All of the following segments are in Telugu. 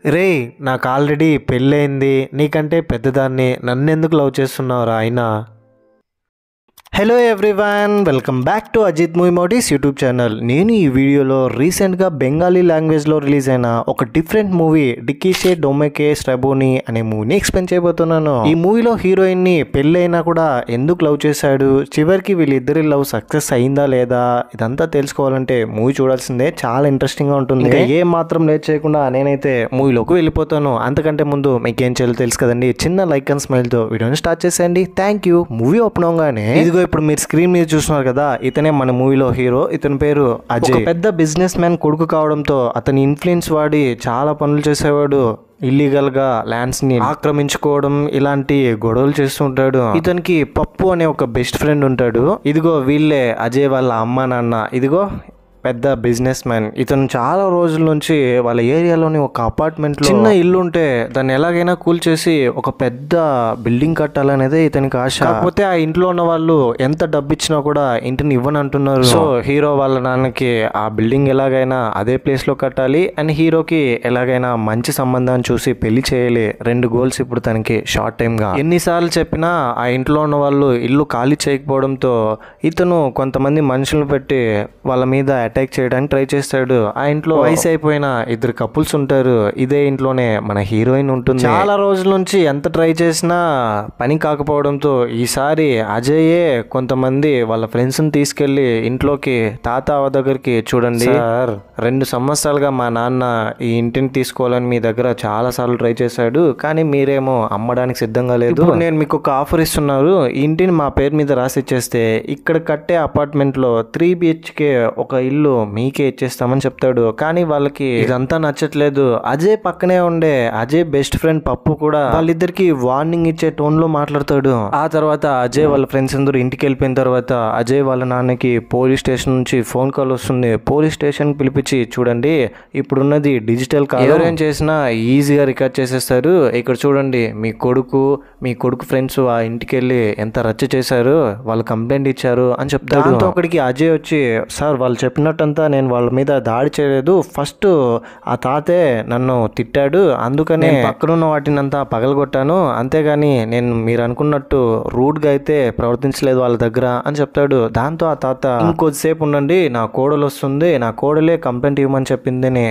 రేయ్! నాకు ఆల్రెడీ పెళ్ళయింది. నీకంటే పెద్దదాన్ని. నన్నెందుకు లవ్ చేస్తున్నావురా అయినా? Hello everyone, welcome back to Ajith movie మోటీస్ యూట్యూబ్ ఛానల్. నేను ఈ వీడియోలో రీసెంట్గా బెంగాలీ లాంగ్వేజ్లో రిలీజ్ అయిన ఒక డిఫరెంట్ మూవీ డిక్కీసే డొమెకే స్ట్రబోని అనే మూవీని ఎక్స్ప్లెయిన్ చేయబోతున్నాను. ఈ మూవీలో హీరోయిన్ని పెళ్ళైనా కూడా ఎందుకు లవ్ చేశాడు, చివరికి వీళ్ళిద్దరి లవ్ సక్సెస్ అయిందా లేదా, ఇదంతా తెలుసుకోవాలంటే మూవీ చూడాల్సిందే. చాలా ఇంట్రెస్టింగ్గా ఉంటుంది. ఏ మాత్రం లేట్ చేయకుండా నేనైతే మూవీలోకి వెళ్ళిపోతాను. అంతకంటే ముందు మీకేం చేయాలో తెలుసు కదండి. చిన్న లైక్ అండ్ స్మైల్తో వీడియోని స్టార్ట్ చేసేయండి. Thank you. మూవీ ఓపెన్ అవగానే ఇదిగో ఇప్పుడు మీరు స్క్రీన్ మీద చూస్తున్నారు కదా, ఇతనే మన మూవీలో హీరో. ఇతని పేరు అజయ్. పెద్ద బిజినెస్ మ్యాన్ కొడుకు కావడంతో అతని ఇన్ఫ్లుయెన్స్ వాడి చాలా పనులు చేసేవాడు. ఇల్లీగల్ గా ల్యాండ్స్ ని ఆక్రమించుకోవడం, ఇలాంటి గొడవలు చేస్తుంటాడు. ఇతనికి పప్పు అనే ఒక బెస్ట్ ఫ్రెండ్ ఉంటాడు. ఇదిగో వీళ్ళే అజయ్ వాళ్ళ అమ్మ నాన్న. ఇదిగో పెద్ద బిజినెస్ మ్యాన్. ఇతను చాలా రోజుల నుంచి వాళ్ళ ఏరియాలోని ఒక అపార్ట్మెంట్ లో చిన్న ఇల్లు ఉంటే దాన్ని ఎలాగైనా కూల్చేసి ఒక పెద్ద బిల్డింగ్ కట్టాలనేదే ఇతనికి ఆశ. కాకపోతే ఆ ఇంట్లో ఉన్న వాళ్ళు ఎంత డబ్బు ఇచ్చినా కూడా ఇంటిని ఇవ్వని అంటున్నారు. సో హీరో వాళ్ళ నాన్నకి ఆ బిల్డింగ్ ఎలాగైనా అదే ప్లేస్ లో కట్టాలి అండ్ హీరోకి ఎలాగైనా మంచి సంబంధాన్ని చూసి పెళ్లి చేయాలి. రెండు గోల్స్ ఇప్పుడు తనకి షార్ట్ టైమ్ గా. ఎన్నిసార్లు చెప్పినా ఆ ఇంట్లో ఉన్న వాళ్ళు ఇల్లు ఖాళీ చేయకపోవడంతో ఇతను కొంతమంది మనుషులను పెట్టి వాళ్ళ మీద అటాక్ చేయడానికి ట్రై చేస్తాడు. ఆ ఇంట్లో వయసు అయిపోయిన ఇద్దరు కపుల్స్ ఉంటారు. ఇదే ఇంట్లోనే మన హీరోయిన్ ఉంటుంది. చాలా రోజుల నుంచి ఎంత ట్రై చేసినా పని కాకపోవడంతో ఈసారి అజయ్యే కొంతమంది వాళ్ళ ఫ్రెండ్స్ ని తీసుకెళ్లి ఇంట్లోకి తాత దగ్గరికి, చూడండి సార్, 2 సంవత్సరాలుగా మా నాన్న ఈ ఇంటిని తీసుకోవాలని మీ దగ్గర చాలా సార్లు ట్రై చేశాడు, కానీ మీరేమో అమ్మడానికి సిద్ధంగా లేదు. నేను మీకు ఒక ఆఫర్ ఇస్తున్నారు. ఈ ఇంటిని మా పేరు మీద రాసి ఇచ్చేస్తే ఇక్కడ కట్టే అపార్ట్మెంట్ లో 3 BHK ఒక ఇల్లు మీకే ఇచ్చేస్తామని చెప్తాడు. కానీ వాళ్ళకి ఇదంతా నచ్చట్లేదు. అజయ్ పక్కనే ఉండే అజయ్ బెస్ట్ ఫ్రెండ్ పప్పు కూడా వాళ్ళిద్దరికి వార్నింగ్ ఇచ్చే టోన్ లో మాట్లాడతాడు. ఆ తర్వాత అజయ్ వాళ్ళ ఫ్రెండ్స్ అందరూ ఇంటికి వెళ్ళిపోయిన తర్వాత అజయ్ వాళ్ళ నాన్నకి పోలీస్ స్టేషన్ నుంచి ఫోన్ కాల్ వస్తుంది. పోలీస్ స్టేషన్ పిలిపించి, చూడండి ఇప్పుడున్నది డిజిటల్ కాల్, ఎవరేం చేసినా ఈజీగా రికార్డ్ చేసేస్తారు. ఇక్కడ చూడండి మీ కొడుకు ఫ్రెండ్స్ ఆ ఇంటికి వెళ్ళి ఎంత రచ్చ చేశారు, వాళ్ళు కంప్లైంట్ ఇచ్చారు అని చెప్తాడు. దాంతో అక్కడికి అజయ్ వచ్చి, సార్ వాళ్ళు చెప్పినట్టంతా నేను వాళ్ళ మీద దాడి చేయలేదు, ఫస్ట్ ఆ తాతే నన్ను తిట్టాడు, అందుకనే పక్కనున్న వాటిని అంతా పగలగొట్టాను, అంతేగాని నేను మీరు అనుకున్నట్టు రూడ్గా అయితే ప్రవర్తించలేదు వాళ్ళ దగ్గర అని చెప్తాడు. దాంతో ఆ తాత, ఇంకొద్దిసేపు ఉండండి, నా కోడలు వస్తుంది, నా కోడలే కంప్లైంట్ ఇవ్వమని చెప్పిందని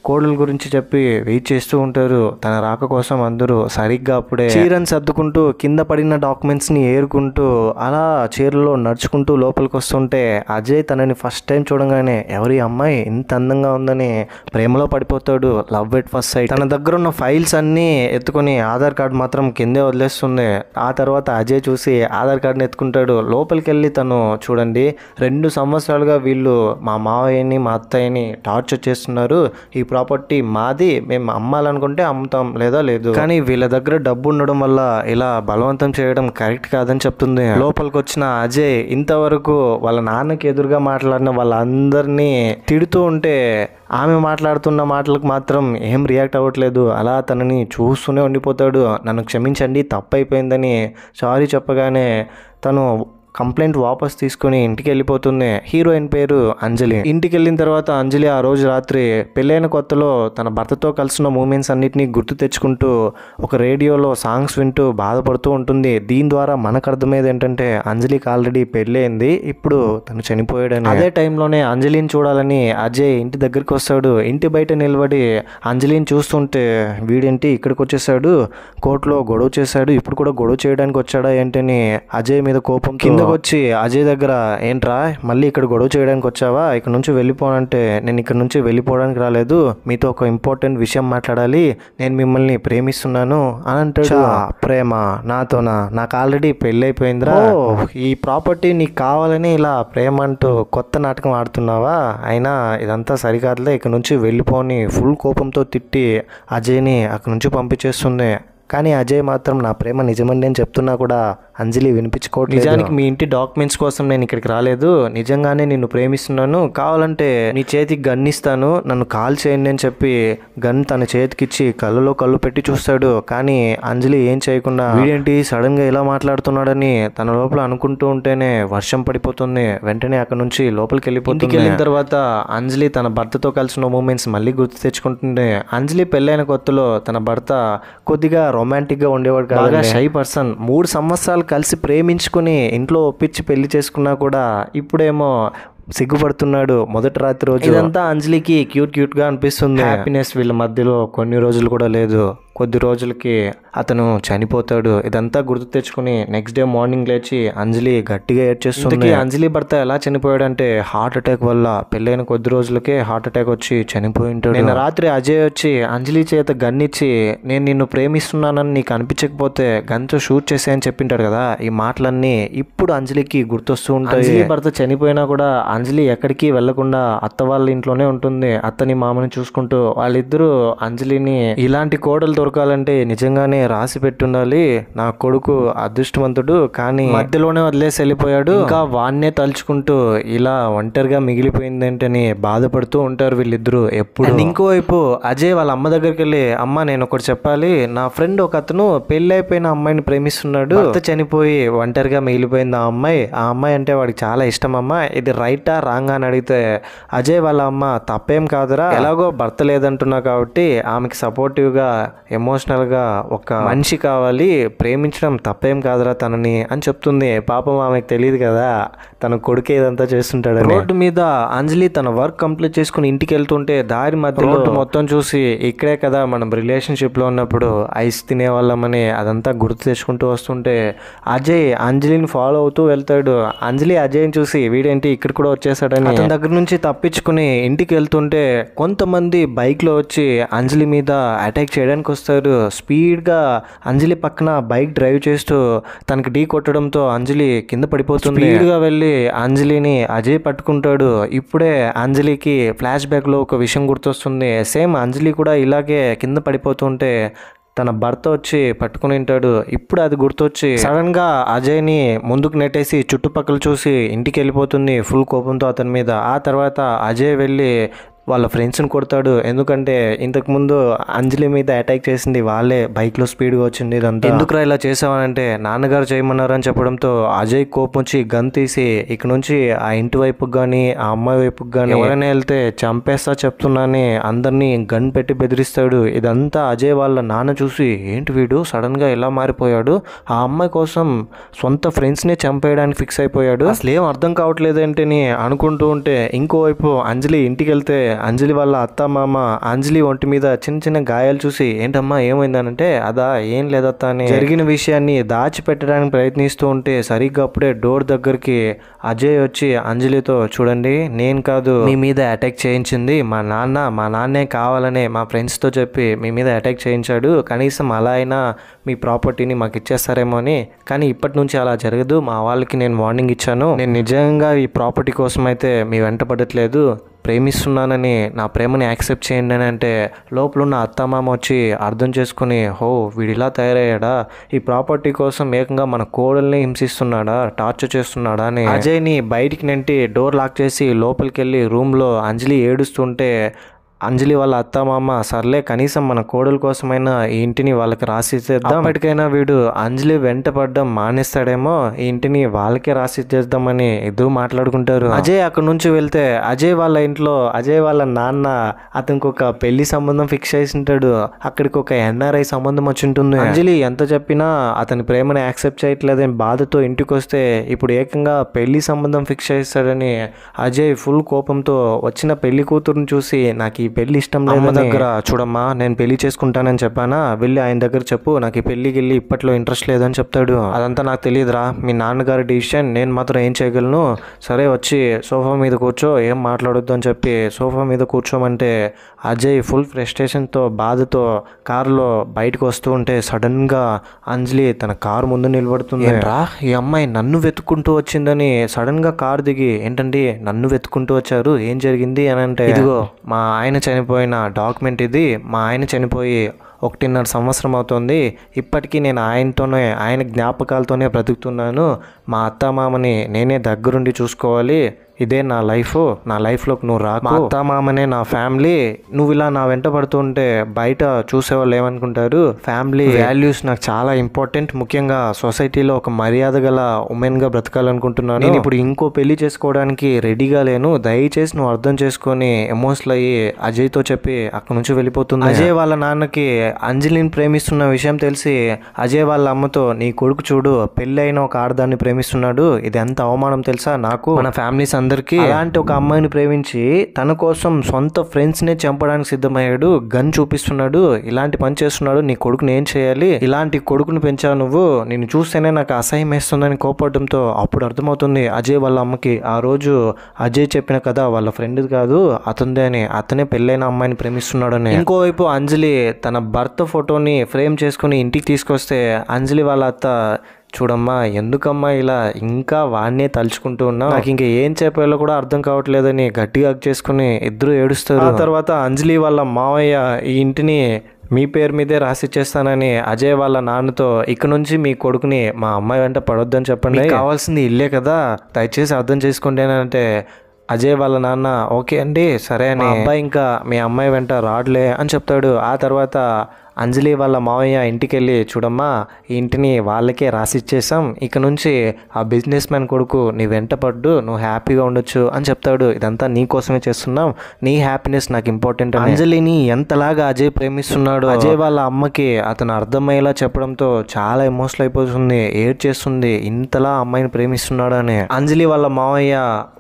కోడల గురించి చెప్పి వెయిట్ చేస్తూ ఉంటారు. తన రాక కోసం అందరూ సరిగ్గా అప్పుడే చీరని సర్దుకుంటూ కింద పడిన డాక్యుమెంట్స్ ని ఏరుకుంటూ అలా చీరలో నడుచుకుంటూ లోపలికి వస్తుంటే అజయ్ తనని ఫస్ట్ టైం చూడగానే ఎవరి అమ్మాయి ఇంత అందంగా ఉందని ప్రేమలో పడిపోతాడు. Love at first sight. తన దగ్గర ఉన్న ఫైల్స్ అన్నీ ఎత్తుకొని ఆధార్ కార్డు మాత్రం కిందే వదిలేస్తుంది. ఆ తర్వాత అజయ్ చూసి ఆధార్ కార్డుని ఎత్తుకుంటాడు. లోపలికి వెళ్ళి తను, చూడండి 2 సంవత్సరాలుగా వీళ్ళు మా మావయ్యని మా అత్తయ్యని టార్చర్ చేస్తున్నారు, ఈ ప్రాపర్టీ మాది, మేము అమ్మాలనుకుంటే అమ్ముతాం లేదా లేదు, కానీ వీళ్ళ దగ్గర డబ్బు ఉండడం వల్ల ఇలా బలవంతం చేయడం కరెక్ట్ కాదని చెప్తుంది. లోపలికి వచ్చిన అజయ్ ఇంతవరకు వాళ్ళ నాన్నకి ఎదురుగా మాట్లాడిన వాళ్ళందరినీ తిడుతూ ఉంటే ఆమె మాట్లాడుతున్న మాటలకు మాత్రం ఏం రియాక్ట్ అవ్వట్లేదు. అలా తనని చూస్తూనే ఉండిపోతాడు. నన్ను క్షమించండి, తప్పైపోయిందని సారీ చెప్పగానే తను కంప్లైంట్ వాపస్ తీసుకుని ఇంటికి వెళ్ళిపోతుంది. హీరోయిన్ పేరు అంజలి. ఇంటికి వెళ్ళిన తర్వాత అంజలి ఆ రోజు రాత్రి పెళ్ళైన కొత్తలో తన భర్తతో కలిసిన మూమెంట్స్ అన్నిటినీ గుర్తు తెచ్చుకుంటూ ఒక రేడియోలో సాంగ్స్ వింటూ బాధపడుతూ ఉంటుంది. దీని ద్వారా మనకు అర్థమయ్యేది ఏంటంటే అంజలికి ఆల్రెడీ పెళ్ళయింది, ఇప్పుడు తను చనిపోయాడని. అదే టైంలోనే అంజలిని చూడాలని అజయ్ ఇంటి దగ్గరికి వస్తాడు. ఇంటి బయట నిలబడి అంజలిని చూస్తుంటే, వీడేంటి ఇక్కడికి వచ్చేసాడు, కోర్టులో గొడవ చేశాడు, ఇప్పుడు కూడా గొడవ చేయడానికి వచ్చాడా ఏంటని అజయ్ మీద కోపంతో వచ్చి అజయ్ దగ్గర, ఏంట్రా మళ్ళీ ఇక్కడ గొడవ చేయడానికి వచ్చావా, ఇక్కడ నుంచి వెళ్ళిపోనంటే, నేను ఇక్కడ నుంచి వెళ్ళిపోవడానికి రాలేదు, మీతో ఒక ఇంపార్టెంట్ విషయం మాట్లాడాలి, నేను మిమ్మల్ని ప్రేమిస్తున్నాను అని అంటాడు. ప్రేమ నాతోనా, నాకు ఆల్రెడీ పెళ్ళి అయిపోయిందిరా, ఈ ప్రాపర్టీ నీకు కావాలని ఇలా ప్రేమ అంటూ కొత్త నాటకం ఆడుతున్నావా, అయినా ఇదంతా సరికాదులే, ఇక్కడ నుంచి వెళ్ళిపోని ఫుల్ కోపంతో తిట్టి అజయ్ని అక్కడ నుంచి పంపించేస్తుంది. కానీ అజయ్ మాత్రం నా ప్రేమ నిజమని నేను చెప్తున్నా కూడా అంజలి వినిపించుకోవట్లేదు. నిజానికి మీ ఇంటి డాక్యుమెంట్స్ కోసం నేను ఇక్కడికి రాలేదు, నిజంగానే నిన్ను ప్రేమిస్తున్నాను, కావాలంటే నీ చేతికి గన్ ఇస్తాను, నన్ను కాల్ చేయండి అని చెప్పి గన్ తన చేతికిచ్చి కళ్ళలో కళ్ళు పెట్టి చూస్తాడు. కానీ అంజలి ఏం చేయకుండా వీడేంటి సడన్ గా ఇలా మాట్లాడుతున్నాడని తన లోపల అనుకుంటూ ఉంటేనే వర్షం పడిపోతుంది. వెంటనే అక్కడ నుంచి లోపలికి వెళ్ళిపోతుంది. వెళ్ళిన తర్వాత అంజలి తన భర్తతో కలిసిన మూమెంట్స్ మళ్ళీ గుర్తు తెచ్చుకుంటుంది. అంజలి పెళ్ళైన కొత్తలో తన భర్త కొద్దిగా రొమాంటిక్ గా ఉండేవాడు కాదు, షై పర్సన్. 3 సంవత్సరాలు కలిసి ప్రేమించుకుని ఇంట్లో ఒప్పించి పెళ్లి చేసుకున్నా కూడా ఇప్పుడేమో సిగ్గుపడుతున్నాడు మొదటి రాత్రి రోజు. ఇదంతా అంజలికి క్యూట్ గా అనిపిస్తుంది. హ్యాపీనెస్ వీళ్ళ మధ్యలో కొన్ని రోజులు కూడా లేదు. కొద్ది రోజులకి అతను చనిపోతాడు. ఇదంతా గుర్తు తెచ్చుకుని నెక్స్ట్ డే మార్నింగ్ లేచి అంజలి గట్టిగా ఏడ్చేస్తుంది. అంజలి భర్త ఎలా చనిపోయాడంటే హార్ట్ అటాక్ వల్ల. పెళ్ళైన కొద్ది రోజులకే హార్ట్ అటాక్ వచ్చి చనిపోయి ఉంటాడు. నిన్న రాత్రి అజయ్ వచ్చి అంజలి చేత గన్ ఇచ్చి నేను నిన్ను ప్రేమిస్తున్నానని నీకు అనిపించకపోతే గన్తో షూట్ చేసేయని చెప్పింటాడు కదా. ఈ మాటలన్నీ ఇప్పుడు అంజలికి గుర్తొస్తూ ఉంటాయి. అంజలి భర్త చనిపోయినా కూడా అంజలి ఎక్కడికి వెళ్లకుండా అత్త వాళ్ళ ఇంట్లోనే ఉంటుంది. అత్తని మామని చూసుకుంటూ. వాళ్ళిద్దరూ అంజలిని ఇలాంటి కోడలు దొరకాలంటే నిజంగానే రాసి పెట్టుండాలి, నా కొడుకు అదృష్టవంతుడు, కానీ మధ్యలోనే వదిలేసి వెళ్ళిపోయాడు, ఇంకా వాన్నే తలుచుకుంటూ ఇలా ఒంటరిగా మిగిలిపోయిందేంటని బాధపడుతూ ఉంటారు వీళ్ళిద్దరూ ఎప్పుడు. ఇంకోవైపు అజయ్ వాళ్ళ అమ్మ దగ్గరికి వెళ్ళి అమ్మ నేను ఒకటి చెప్పాలి, నా ఫ్రెండ్ ఒక అతను పెళ్లి అయిపోయిన అమ్మాయిని ప్రేమిస్తున్నాడు, భర్త చనిపోయి ఒంటరిగా మిగిలిపోయింది ఆ అమ్మాయి అంటే వాడికి చాలా ఇష్టం అమ్మ, ఇది రైటా రాంగా అని అడిగితే అజయ్ వాళ్ళ అమ్మ తప్పేం కాదురా, ఎలాగో భర్త లేదంటున్నా కాబట్టి ఆమెకి సపోర్టివ్ గా ఎమోషనల్ గా ఒక మనిషి కావాలి, ప్రేమించడం తప్పేం కాదురా తనని అని చెప్తుంది. పాపం ఆమెకు తెలియదు కదా తన కొడుకే ఇదంతా చేస్తుంటాడు. రోడ్డు మీద అంజలి తన వర్క్ కంప్లీట్ చేసుకుని ఇంటికి వెళ్తుంటే దారి మధ్యలో మొత్తం చూసి ఇక్కడే కదా మనం రిలేషన్షిప్ లో ఉన్నప్పుడు ఐస్ తినేవాళ్ళమని అదంతా గుర్తు తెచ్చుకుంటూ వస్తుంటే అజయ్ అంజలిని ఫాలో అవుతూ వెళ్తాడు. అంజలి అజయ్ని చూసి వీడేంటి ఇక్కడ కూడా వచ్చేసాడని అతని దగ్గర నుంచి తప్పించుకుని ఇంటికి వెళ్తుంటే కొంతమంది బైక్ లో వచ్చి అంజలి మీద అటాక్ చేయడానికి వస్తారు. స్పీడ్ గా అంజలి పక్కన బైక్ డ్రైవ్ చేస్తూ తనకి ఢీ కొట్టడంతో అంజలి కింద పడిపోతుంది. స్పీడ్ గా వెళ్ళి అంజలిని అజయ్ పట్టుకుంటాడు. ఇప్పుడే అంజలికి ఫ్లాష్ బ్యాక్ లో ఒక విషయం గుర్తొస్తుంది. సేమ్ అంజలి కూడా ఇలాగే కింద పడిపోతుంటే తన భర్త వచ్చి పట్టుకుని ఉంటాడు. ఇప్పుడు అది గుర్తొచ్చి సడన్ గా అజయ్ ని ముందుకు నెట్టేసి చుట్టుపక్కల చూసి ఇంటికి వెళ్ళిపోతుంది ఫుల్ కోపంతో అతని మీద. ఆ తర్వాత అజయ్ వెళ్ళి వాళ్ళ ఫ్రెండ్స్ని కొడతాడు. ఎందుకంటే ఇంతకుముందు అంజలి మీద అటాక్ చేసింది వాళ్ళే, బైక్లో స్పీడ్గా వచ్చింది. ఇదంతా ఎందుకురా ఇలా చేసావనంటే నాన్నగారు చేయమన్నారు అని చెప్పడంతో అజయ్ కోపం వచ్చి గన్ తీసి ఇక నుంచి ఆ ఇంటి వైపుకి కానీ ఆ అమ్మాయి వైపుకి కానీ ఎవరైనా వెళ్తే చంపేస్తా చెప్తున్నాని అందరినీ గన్ పెట్టి బెదిరిస్తాడు. ఇదంతా అజయ్ వాళ్ళ నాన్న చూసి ఏంటి వీడు సడన్గా ఎలా మారిపోయాడు, ఆ అమ్మాయి కోసం సొంత ఫ్రెండ్స్ని చంపేయడానికి ఫిక్స్ అయిపోయాడు, అసలు ఏం అర్థం కావట్లేదు ఏంటని అనుకుంటూ ఉంటే ఇంకోవైపు అంజలి ఇంటికి వెళ్తే అంజలి వాళ్ళ అత్త మామ అంజలి ఒంటి మీద చిన్న చిన్న గాయాలు చూసి ఏంటమ్మా ఏమైందనంటే అదా ఏం లేదత్తా అని జరిగిన విషయాన్ని దాచిపెట్టడానికి ప్రయత్నిస్తూ ఉంటే సరిగ్గా అప్పుడే డోర్ దగ్గరికి అజయ్ వచ్చి అంజలితో చూడండి నేను కాదు మీ మీద అటాక్ చేయించింది మా నాన్నే కావాలనే మా ఫ్రెండ్స్తో చెప్పి మీ మీద అటాక్ చేయించాడు, కనీసం అలా అయినా మీ ప్రాపర్టీని మాకు ఇచ్చేస్తారేమో అని, కానీ ఇప్పటి నుంచి అలా జరగదు, మా వాళ్ళకి నేను వార్నింగ్ ఇచ్చాను, నేను నిజంగా ఈ ప్రాపర్టీ కోసం అయితే మీ వెంట పడట్లేదు, ప్రేమిస్తున్నానని నా ప్రేమని యాక్సెప్ట్ చేయండి అని అంటే లోపల ఉన్న అత్తమామ వచ్చి అర్థం చేసుకుని హో వీడిలా తయారయ్యాడా, ఈ ప్రాపర్టీ కోసం ఏకంగా మన కోడల్ని హింసిస్తున్నాడా, టార్చర్ చేస్తున్నాడా అని అజయ్ని బయటికి నెంటి డోర్ లాక్ చేసి లోపలికి వెళ్ళి రూమ్లో అంజలి ఏడుస్తుంటే అంజలి వాళ్ళ అత్తమామ సర్లే కనీసం మన కోడల కోసమైనా ఈ ఇంటిని వాళ్ళకి రాసిచ్చేద్దాం, ఎప్పటికైనా వీడు అంజలి వెంట పడ్డం మానేస్తాడేమో ఈ ఇంటిని వాళ్ళకే రాసిచ్చేద్దామని ఇద్దరు మాట్లాడుకుంటారు. అజయ్ అక్కడ నుంచి వెళ్తే అజయ్ వాళ్ళ ఇంట్లో అజయ్ వాళ్ళ నాన్న అతనికి ఒక పెళ్లి సంబంధం ఫిక్స్ చేసి ఉంటాడు, అక్కడికి ఒక ఎన్ఆర్ఐ సంబంధం వచ్చి ఉంటుంది. అంజలి ఎంత చెప్పినా అతని ప్రేమని యాక్సెప్ట్ చేయట్లేదని బాధతో ఇంటికి వస్తే ఇప్పుడు ఏకంగా పెళ్లి సంబంధం ఫిక్స్ చేస్తాడని అజయ్ ఫుల్ కోపంతో వచ్చిన పెళ్లి కూతురుని చూసి నాకు ఈ పెళ్లి ఇష్టం లేదు దగ్గర చూడమ్మా నేను పెళ్లి చేసుకుంటానని చెప్పానా, వెళ్ళి ఆయన దగ్గర చెప్పు నాకు ఈ పెళ్లికి వెళ్ళి ఇప్పట్లో ఇంట్రెస్ట్ లేదని చెప్తాడు. అదంతా నాకు తెలియదురా, మీ నాన్నగారి డిసిషన్, నేను మాత్రం ఏం చేయగలను, సరే వచ్చి సోఫా మీద కూర్చో ఏం మాట్లాడొద్దు అని చెప్పి సోఫా మీద కూర్చోమంటే అజయ్ ఫుల్ ఫ్రస్ట్రేషన్తో బాధతో కారులో బయటకు వస్తూ ఉంటే సడన్ గా అంజలి తన కారు ముందు నిలబడుతుంది. రా ఈ అమ్మాయి నన్ను వెతుక్కుంటూ వచ్చిందని సడన్ గా కారు దిగి ఏంటండి నన్ను వెతుక్కుంటూ వచ్చారు ఏం జరిగింది అని అంటే ఇదిగో మా ఆయన చనిపోయిన డాక్యుమెంట్ ఇది, మా ఆయన చనిపోయి 1.5 సంవత్సరం అవుతుంది. ఇప్పటికీ నేను ఆయన జ్ఞాపకాలతోనే బ్రతుకుతున్నాను. మా అత్తమామని నేనే దగ్గరుండి చూసుకోవాలి. ఇదే నా లైఫ్లోకి నువ్వు రాకు. మా అత్తమామనే నా ఫ్యామిలీ. నువ్వు ఇలా నా వెంట పడుతుంటే బయట చూసేవాళ్ళు ఏమనుకుంటారు? ఫ్యామిలీ వాల్యూస్ నాకు చాలా ఇంపార్టెంట్. ముఖ్యంగా సొసైటీలో ఒక మర్యాద గల ఉమెన్గా బ్రతకాలనుకుంటున్నాను. నేను ఇప్పుడు ఇంకో పెళ్లి చేసుకోవడానికి రెడీగా లేను. దయచేసి నువ్వు అర్థం చేసుకొని ఎమోషనల్ అయ్యి అజయ్తో చెప్పి అక్కడి నుంచి వెళ్ళిపోతుంది. అజయ్ వాళ్ళ నాన్నకి అంజలిని ప్రేమిస్తున్న విషయం తెలిసి అజయ్ వాళ్ళ అమ్మతో, నీ కొడుకు చూడు పెళ్ళి అయిన ఒక ఆడదాన్ని ప్రేమిస్తున్నాడు, ఇది ఎంత అవమానం తెలుసా నాకు, మన ఫ్యామిలీస్ అందరికీ. అలాంటి ఒక అమ్మాయిని ప్రేమించి తన కోసం సొంత ఫ్రెండ్స్నే చంపడానికి సిద్ధమయ్యాడు, గన్ చూపిస్తున్నాడు, ఇలాంటి పని చేస్తున్నాడు. నీ కొడుకుని ఏం చేయాలి? ఇలాంటి కొడుకుని పెంచావు నువ్వు, నేను చూస్తేనే నాకు అసహ్యం వేస్తుందని కోపడడంతో అప్పుడు అర్థమవుతుంది అజయ్ వాళ్ళ అమ్మకి ఆ రోజు అజయ్ చెప్పిన కదా వాళ్ళ ఫ్రెండ్ కాదు అతనిదే అని, అతనే పెళ్ళైన అమ్మాయిని ప్రేమిస్తున్నాడని. ఇంకోవైపు అంజలి తన భర్త ఫోటోని ఫ్రేమ్ చేసుకుని ఇంటికి తీసుకొస్తే అంజలి వాళ్ళ అత్త, చూడమ్మా ఎందుకమ్మా ఇలా ఇంకా వాడినే తలుచుకుంటూ ఉన్నా, నాకు ఇంకా ఏం చెప్పాలో కూడా అర్థం కావట్లేదని గట్టిగా హగ్ చేసుకుని ఇద్దరు ఏడుస్తారు. ఆ తర్వాత అంజలి వాళ్ళ మావయ్య ఈ ఇంటిని మీ పేరు మీదే రాసిచ్చేస్తానని అజయ్ వాళ్ళ నాన్నతో, ఇక నుంచి మీ కొడుకుని మా అమ్మాయి వెంట పడొద్దని చెప్పండి, కావాల్సింది ఇల్లే కదా, దయచేసి అర్థం చేసుకోండి అని అంటే అజయ్ వాళ్ళ నాన్న ఓకే అండి సరే అని, అబ్బాయి ఇంకా మీ అమ్మాయి వెంట రాడ్లే అని చెప్తాడు. ఆ తర్వాత అంజలి వాళ్ళ మావయ్య ఇంటికి వెళ్ళి, చూడమ్మా ఈ ఇంటిని వాళ్ళకే రాసిచ్చేసాం, ఇక నుంచి ఆ బిజినెస్ మ్యాన్ కొడుకు నీ వెంట పడ్డు, నువ్వు హ్యాపీగా ఉండొచ్చు అని చెప్తాడు. ఇదంతా నీ కోసమే చేస్తున్నాం, నీ హ్యాపీనెస్ నాకు ఇంపార్టెంట్. అంజలిని ఎంతలాగా అజయ్ ప్రేమిస్తున్నాడు అజయ్ వాళ్ళ అమ్మకి అతను అర్థమయ్యేలా చెప్పడంతో చాలా ఎమోషనల్ అయిపోతుంది, ఏడ్చేస్తుంది, ఇంతలా అమ్మాయిని ప్రేమిస్తున్నాడు అని. అంజలి వాళ్ళ మావయ్య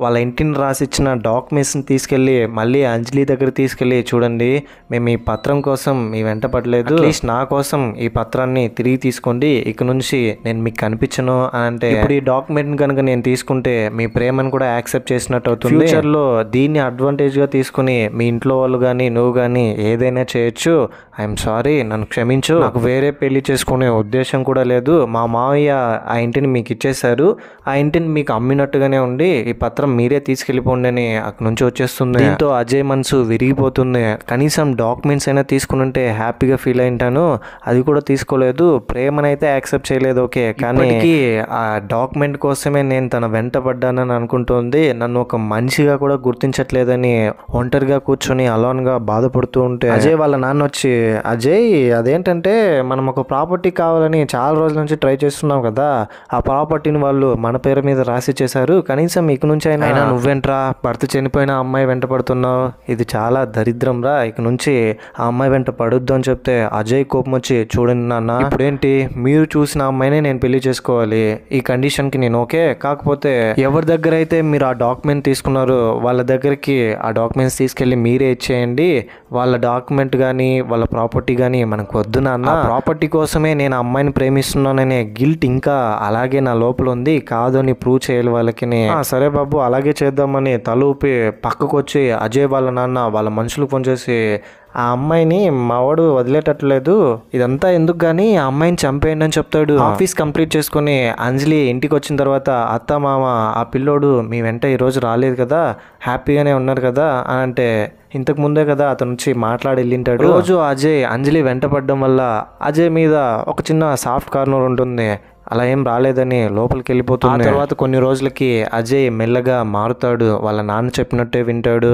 వాళ్ళ ఇంటిని రాసిచ్చిన డాక్యుమెంట్స్ని తీసుకెళ్ళి మళ్ళీ అంజలి దగ్గర తీసుకెళ్ళి, చూడండి మేము ఈ పత్రం కోసం మీ వెంట పడలేదు, అట్లీస్ట్ నా కోసం ఈ పత్రాన్ని తిరిగి తీసుకోండి, ఇక నుంచి నేను మీకు కనిపించను అని అంటే, ఇప్పుడు ఈ డాక్యుమెంట్ కనుక నేను తీసుకుంటే మీ ప్రేమను కూడా యాక్సెప్ట్ చేసినట్టు అవుతుంది. ఫ్యూచర్ లో దీన్ని అడ్వాంటేజ్ గా తీసుకుని మీ ఇంట్లో వాళ్ళు కానీ నువ్వు కానీ ఏదైనా చేయొచ్చు. ఐఎమ్ సారీ, నన్ను క్షమించు, నాకు వేరే పెళ్లి చేసుకునే ఉద్దేశం కూడా లేదు. మా మావయ్య ఆ ఇంటిని మీకు ఇచ్చేశారు, ఆ ఇంటిని మీకు అమ్మినట్టుగానే ఉండి ఈ పత్రం మీరే తీసుకెళ్ళిపోండి అని అక్కడి నుంచి వచ్చేస్తుంది. దీంతో అజయ్ మనసు విరిగిపోతుంది. కనీసం డాక్యుమెంట్స్ అయినా తీసుకుని ఉంటే హ్యాపీగా ఫీల్ అయింటాను, అది కూడా తీసుకోలేదు, ప్రేమనైతే యాక్సెప్ట్ చేయలేదు ఓకే, కానీ ఆ డాక్యుమెంట్ కోసమే నేను తన వెంట పడ్డానని అనుకుంటుంది, నన్ను ఒక మనిషిగా కూడా గుర్తించట్లేదని ఒంటరిగా కూర్చొని అలోన్గా బాధపడుతూ ఉంటే అజయ్ వాళ్ళ నాన్న వచ్చి, అజయ్ అదేంటంటే మనం ఒక ప్రాపర్టీ కావాలని చాలా రోజుల నుంచి ట్రై చేస్తున్నాం కదా, ఆ ప్రాపర్టీని వాళ్ళు మన పేరు మీద రాసి చేశారు, కనీసం ఇక నుంచి అయినా నువ్వెంట్రా భర్త చనిపోయిన అమ్మాయి వెంట పడుతున్నావు, ఇది చాలా దరిద్రం రా, ఇక నుంచి ఆ అమ్మాయి వెంట పడొద్దు అని చెప్తే అజయ్ కోపం వచ్చి, చూడండి నాన్న ఇప్పుడేంటి మీరు చూసిన అమ్మాయినే నేను పెళ్లి చేసుకోవాలి, ఈ కండిషన్కి నేను ఓకే, కాకపోతే ఎవరి దగ్గర అయితే మీరు ఆ డాక్యుమెంట్ తీసుకున్నారో వాళ్ళ దగ్గరికి ఆ డాక్యుమెంట్స్ తీసుకెళ్ళి మీరే ఇచ్చేయండి, వాళ్ళ డాక్యుమెంట్ కానీ వాళ్ళ ప్రాపర్టీ కానీ మనకు వద్దు నాన్న, ప్రాపర్టీ కోసమే నేను ఆ అమ్మాయిని ప్రేమిస్తున్నాననే గిల్ట్ ఇంకా అలాగే నా లోపల ఉంది, కాదు అని ప్రూవ్ చేయాలి వాళ్ళకి. సరే బాబు అలాగే చేద్దామని తల ఊపి పక్కకు వచ్చి అజయ్ వాళ్ళ నాన్న వాళ్ళ మనుషులకు ఫోన్ చేసి, ఆ అమ్మాయిని మావాడు వదిలేటట్లేదు, ఇదంతా ఎందుకు కానీ ఆ అమ్మాయిని చంపేయండి అని చెప్తాడు. ఆఫీస్ కంప్లీట్ చేసుకుని అంజలి ఇంటికి వచ్చిన తర్వాత, అత్త మామ ఆ పిల్లోడు మీ వెంట ఈరోజు రాలేదు కదా, హ్యాపీగానే ఉన్నారు కదా అని అంటే, ఇంతకు ముందే కదా అతను వచ్చి మాట్లాడి వెళ్ళింటాడు. రోజు అజయ్ అంజలి వెంట పడడం వల్ల అజయ్ మీద ఒక చిన్న సాఫ్ట్ కార్నర్ ఉంటుంది, అలా ఏం రాలేదని లోపలికి వెళ్ళిపోతుంది. ఆ తర్వాత కొన్ని రోజులకి అజయ్ మెల్లగా మారుతాడు, వాళ్ళ నాన్న చెప్పినట్టే వింటాడు,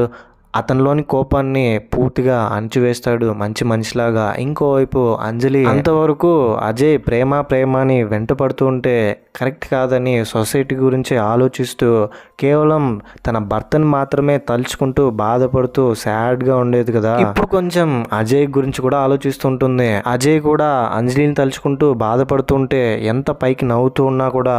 అతనిలోని కోపాన్ని పూర్తిగా అణచివేస్తాడు మంచి మనిషిలాగా. ఇంకోవైపు అంజలి అంతవరకు అజయ్ ప్రేమ అని వెంట పడుతూ ఉంటే కరెక్ట్ కాదని సొసైటీ గురించి ఆలోచిస్తూ కేవలం తన భర్తను మాత్రమే తలుచుకుంటూ బాధపడుతూ సాడ్గా ఉండేది కదా. ఇప్పుడు కొంచెం అజయ్ గురించి కూడా ఆలోచిస్తుంటుంది. అజయ్ కూడా అంజలిని తలుచుకుంటూ బాధపడుతుంటే ఎంత పైకి నవ్వుతూ ఉన్నా కూడా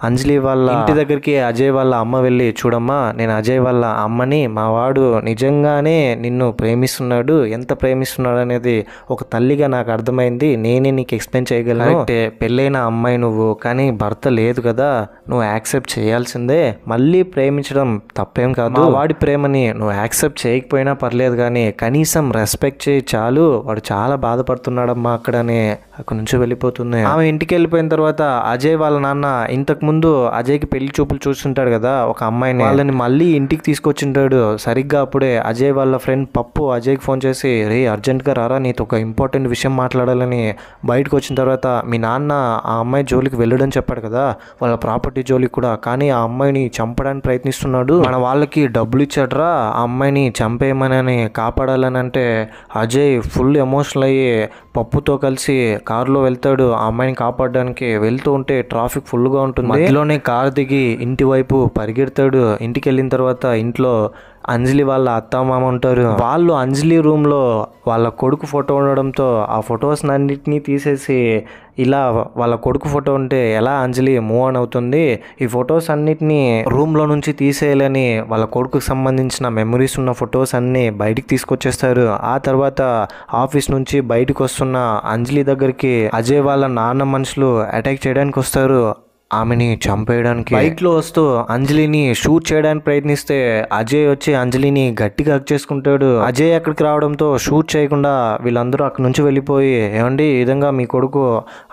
అంజలి వాళ్ళ ఇంటి దగ్గరికి అజయ్ వాళ్ళ అమ్మ వెళ్ళి, చూడమ్మా నేను అజయ్ వాళ్ళ అమ్మని, మా వాడు నిజంగానే నిన్ను ప్రేమిస్తున్నాడు, ఎంత ప్రేమిస్తున్నాడు అనేది ఒక తల్లిగా నాకు అర్థమైంది, నేనే నీకు ఎక్స్ప్లెయిన్ చేయగలను, పెళ్ళైన అమ్మాయి నువ్వు, కానీ భర్త లేదు కదా, నువ్వు యాక్సెప్ట్ చేయాల్సిందే, మళ్ళీ ప్రేమించడం తప్పేం కాదు, వాడి ప్రేమని నువ్వు యాక్సెప్ట్ చేయకపోయినా పర్లేదు కానీ కనీసం రెస్పెక్ట్ చేయి చాలు, వాడు చాలా బాధపడుతున్నాడమ్మా అక్కడనే అక్కడి నుంచి వెళ్ళిపోతుంది. ఆమె ఇంటికి వెళ్ళిపోయిన తర్వాత అజయ్ వాళ్ళ నాన్న ఇంతకు ముందు అజయ్కి పెళ్లి చూపులు చూస్తుంటాడు కదా ఒక అమ్మాయిని, వాళ్ళని మళ్ళీ ఇంటికి తీసుకొచ్చింటాడు, సరిగ్గా అప్పుడే అప్పుడే అజయ్ వాళ్ళ ఫ్రెండ్ పప్పు అజయ్కి ఫోన్ చేసి, రే అర్జెంట్గా రారా, నీతో ఒక ఇంపార్టెంట్ విషయం మాట్లాడాలని. బయటకు వచ్చిన తర్వాత మీ నాన్న ఆ అమ్మాయి జోలికి వెళ్ళడని చెప్పాడు కదా, వాళ్ళ ప్రాపర్టీ జోలికి కూడా. కానీ ఆ అమ్మాయిని చంపడానికి ప్రయత్నిస్తున్నాడు. మన వాళ్ళకి డబ్బులు ఇచ్చాడ్రా ఆ అమ్మాయిని చంపేయమని, కాపాడాలని. అంటే అజయ్ ఫుల్ ఎమోషనల్ అయ్యి పప్పుతో కలిసి కారులో వెళ్తాడు ఆ అమ్మాయిని కాపాడడానికి. వెళ్తూ ఉంటే ట్రాఫిక్ ఫుల్గా ఉంటుంది. మధ్యలోనే కారు దిగి ఇంటి వైపు పరిగెడతాడు. ఇంటికి వెళ్ళిన తర్వాత ఇంట్లో అంజలి వాళ్ళ అత్తమామ ఉంటారు. వాళ్ళు అంజలి రూమ్లో వాళ్ళ కొడుకు ఫోటో ఉండడంతో ఆ ఫొటోస్ అన్నిటినీ తీసేసి, ఇలా వాళ్ళ కొడుకు ఫోటో ఉంటే ఎలా అంజలి మూవ్ ఆన్ అవుతుంది, ఈ ఫొటోస్ అన్నిటినీ రూమ్లో నుంచి తీసేయాలని వాళ్ళ కొడుకుకి సంబంధించిన మెమరీస్ ఉన్న ఫొటోస్ అన్నీ బయటికి తీసుకొచ్చేస్తారు. ఆ తర్వాత ఆఫీస్ నుంచి బయటకు వస్తున్న అంజలి దగ్గరికి అజయ్ వాళ్ళ నాన్న మనుషులు అటాక్ చేయడానికి వస్తారు, ఆమెని చంపేయడానికి. బైక్ లో వస్తూ అంజలిని షూట్ చేయడానికి ప్రయత్నిస్తే అజయ్ వచ్చి అంజలిని గట్టిగా హగ్ చేసుకుంటాడు. అజయ్ అక్కడికి రావడంతో షూట్ చేయకుండా వీళ్ళందరూ అక్కడి నుంచి వెళ్ళిపోయి, ఏమండి ఈ విధంగా మీ కొడుకు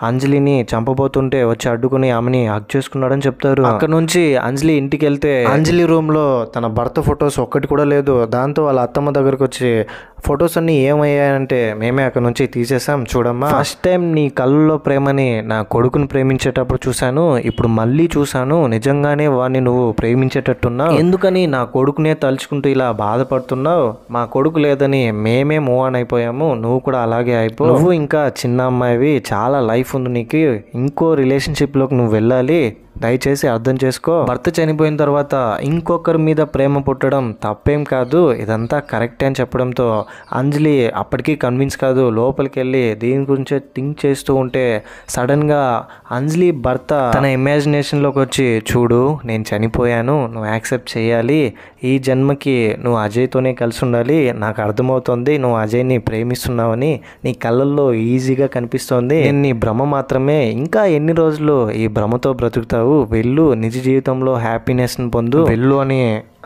అంజలిని చంపబోతుంటే వచ్చి అడ్డుకుని ఆమెని హగ్ చేసుకున్నాడని చెప్తారు. అక్కడ నుంచి అంజలి ఇంటికి వెళ్తే అంజలి రూమ్ లో తన భర్త ఫొటోస్ ఒక్కటి కూడా లేదు. దాంతో వాళ్ళ అత్తమ్మ దగ్గరకు వచ్చి, ఫొటోస్ అన్ని ఏమయ్యాయంటే, మేమే అక్కడ నుంచి తీసేసాం చూడమ్మా, ఫస్ట్ టైం నీ కళ్ళలో ప్రేమని నా కొడుకుని ప్రేమించేటప్పుడు చూశాను, ఇప్పుడు మళ్ళీ చూశాను, నిజంగానే వాడిని నువ్వు ప్రేమించేటట్టున్నావు, ఎందుకని నా కొడుకునే తలుచుకుంటూ ఇలా బాధపడుతున్నావు, మా కొడుకు లేదని మేమే మూవ్ ఆన్ అయిపోయాము, నువ్వు కూడా అలాగే అయిపో, నువ్వు ఇంకా చిన్న అమ్మాయివి, చాలా లైఫ్ ఉంది నీకు, ఇంకో రిలేషన్షిప్లోకి నువ్వు వెళ్ళాలి, దయచేసి అర్థం చేసుకో, భర్త చనిపోయిన తర్వాత ఇంకొకరి మీద ప్రేమ పుట్టడం తప్పేం కాదు, ఇదంతా కరెక్టే అని చెప్పడంతో అంజలి అప్పటికీ కన్విన్స్ కాదు. లోపలికి వెళ్ళి దీని గురించే థింక్ చేస్తూ ఉంటే సడన్గా అంజలి భర్త తన ఇమాజినేషన్లోకి వచ్చి, చూడు నేను చనిపోయాను, నువ్వు యాక్సెప్ట్ చేయాలి, ఈ జన్మకి నువ్వు అజయ్తోనే కలిసి ఉండాలి, నాకు అర్థమవుతుంది నువ్వు అజయ్ని ప్రేమిస్తున్నావని, నీ కళ్ళల్లో ఈజీగా కనిపిస్తోంది, నేను నీ భ్రమ మాత్రమే, ఇంకా ఎన్ని రోజులు ఈ భ్రమతో బ్రతుకుతావు, వెళ్ళు, నిజ జీవితంలో హ్యాపీనెస్ని పొందు, వెళ్ళు అని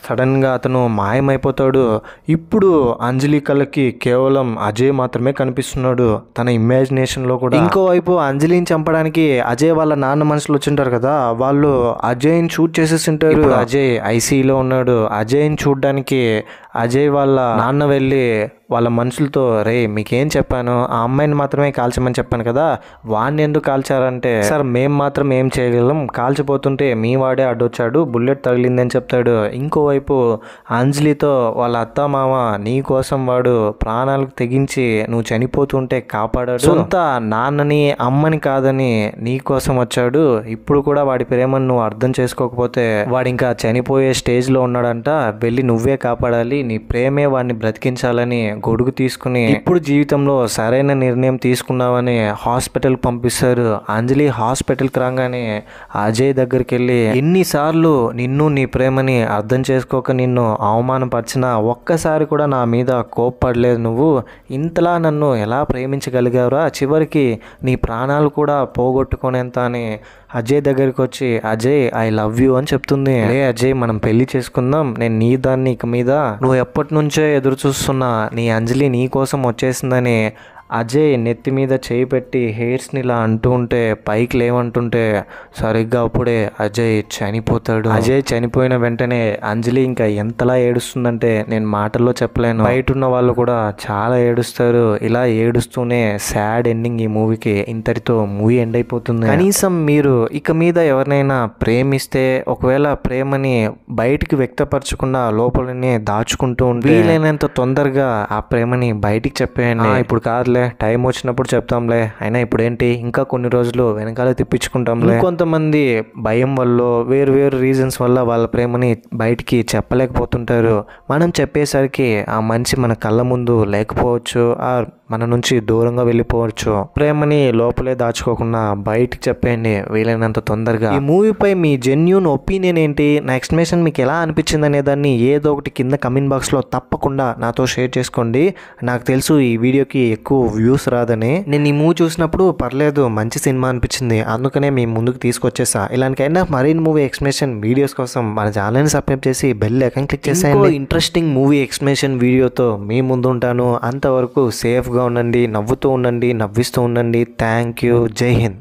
సడన్గా అతను మాయమైపోతాడు. ఇప్పుడు అంజలి కళ్ళకి కేవలం అజయ్ మాత్రమే కనిపిస్తున్నాడు తన ఇమాజినేషన్లో కూడా. ఇంకోవైపు అంజలిని చంపడానికి అజయ్ వాళ్ళ నాన్న మనుషులు వచ్చింటారు కదా, వాళ్ళు అజయ్ని షూట్ చేసేసి ఉంటారు. అజయ్ ఐసీయూలో ఉన్నాడు. అజయ్ని చూడడానికి అజయ్ వాళ్ళ నాన్న వెళ్ళి వాళ్ళ మనుషులతో, రే మీకేం చెప్పాను, ఆ అమ్మాయిని మాత్రమే కాల్చమని చెప్పాను కదా, వాడిని ఎందుకు కాల్చారంటే, సార్ మేము మాత్రం ఏం చేయగలం, కాల్చిపోతుంటే మీ వాడే అడ్డొచ్చాడు, బుల్లెట్ తగిలిందని చెప్తాడు. ఇంకోవైపు అంజలితో వాళ్ళ అత్త మామ, నీ కోసం వాడు ప్రాణాలకు తెగించి నువ్వు చనిపోతుంటే కాపాడాడు, సొంత నాన్నని అమ్మని కాదని నీ కోసం వచ్చాడు, ఇప్పుడు కూడా వాడి ప్రేమను నువ్వు అర్థం చేసుకోకపోతే వాడు ఇంకా చనిపోయే స్టేజ్లో ఉన్నాడంట, వెళ్ళి నువ్వే కాపాడాలి, నీ ప్రేమే వాడిని బ్రతికించాలని గొడుగు తీసుకుని ఇప్పుడు జీవితంలో సరైన నిర్ణయం తీసుకున్నావని హాస్పిటల్ పంపిస్తారు. అంజలి హాస్పిటల్కి రాగానే అజయ్ దగ్గరికి వెళ్ళి, ఎన్నిసార్లు నిన్ను నీ ప్రేమని అర్థం చేసుకోక నిన్ను అవమానపరిచినా ఒక్కసారి కూడా నా మీద కోప్పడలేదు, నువ్వు ఇంతలా నన్ను ఎలా ప్రేమించగలిగావురా, చివరికి నీ ప్రాణాలు కూడా పోగొట్టుకునేంత అని అజయ్ దగ్గరికి వచ్చి, అజయ్ ఐ లవ్ యూ అని చెప్తుంది. అరే అజయ్ మనం పెళ్లి చేసుకుందాం, నేను నీ దాన్ని ఇక మీద, నువ్వు ఎప్పటి నుంచో ఎదురు చూస్తున్నా నీ అంజలి నీ కోసం వచ్చేసిందని అజయ్ నెత్తి మీద చేయి పెట్టి హెయిర్స్ని ఇలా అంటూ ఉంటే, పైకి లేవంటుంటే సరిగ్గా అప్పుడే అజయ్ చనిపోతాడు. అజయ్ చనిపోయిన వెంటనే అంజలి ఇంకా ఎంతలా ఏడుస్తుందంటే నేను మాటల్లో చెప్పలేను. బయట ఉన్న వాళ్ళు కూడా చాలా ఏడుస్తారు. ఇలా ఏడుస్తూనే సాడ్ ఎండింగ్ ఈ మూవీకి. ఇంతటితో మూవీ ఎండ్ అయిపోతుంది. కనీసం మీరు ఇక మీద ఎవరినైనా ప్రేమిస్తే ఒకవేళ ప్రేమని బయటికి వ్యక్తపరచకుండా లోపలనే దాచుకుంటూ ఉంటే వీలైనంత తొందరగా ఆ ప్రేమని బయటికి చెప్పేయండి. ఇప్పుడు కాదులే, టైం వచ్చినప్పుడు చెప్తాంలే, అయినా ఇప్పుడు ఏంటి ఇంకా కొన్ని రోజులు వెనకాల తిప్పించుకుంటాంలే. కొంతమంది భయం వల్ల వేరు వేరు రీజన్స్ వల్ల వాళ్ళ ప్రేమని బయటికి చెప్పలేకపోతుంటారు. మనం చెప్పేసరికి ఆ మనిషి మన కళ్ళ ముందు లేకపోవచ్చు, మన నుంచి దూరంగా వెళ్ళిపోవచ్చు. ప్రేమని లోపలే దాచుకోకుండా బయటికి చెప్పేయండి వీలైనంత తొందరగా. ఈ మూవీపై మీ జెన్యూన్ ఒపీనియన్ ఏంటి, నా ఎక్స్ప్లెనేషన్ మీకు ఎలా అనిపించింది అనే దాన్ని ఏదో ఒకటి కింద కమెంట్ బాక్స్లో తప్పకుండా నాతో షేర్ చేసుకోండి. నాకు తెలుసు ఈ వీడియోకి ఎక్కువ వ్యూస్ రాదని, నేను ఈ మూవీ చూసినప్పుడు పర్లేదు మంచి సినిమా అనిపించింది, అందుకనే మీ ముందుకు తీసుకొచ్చేసా. ఇలాంటికైనా మరిన్ని మూవీ ఎక్స్ప్లెనేషన్ వీడియోస్ కోసం మన ఛానల్ని సబ్స్క్రైబ్ చేసి బెల్ ఐకాన్ క్లిక్ చేసేయండి. ఇంట్రెస్టింగ్ మూవీ ఎక్స్ప్లెనేషన్ వీడియోతో మీ ముందు ఉంటాను. అంతవరకు సేఫ్గా ఉండండి, నవ్వుతూ ఉండండి, నవ్విస్తూ ఉండండి. Thank you. జై హింద్.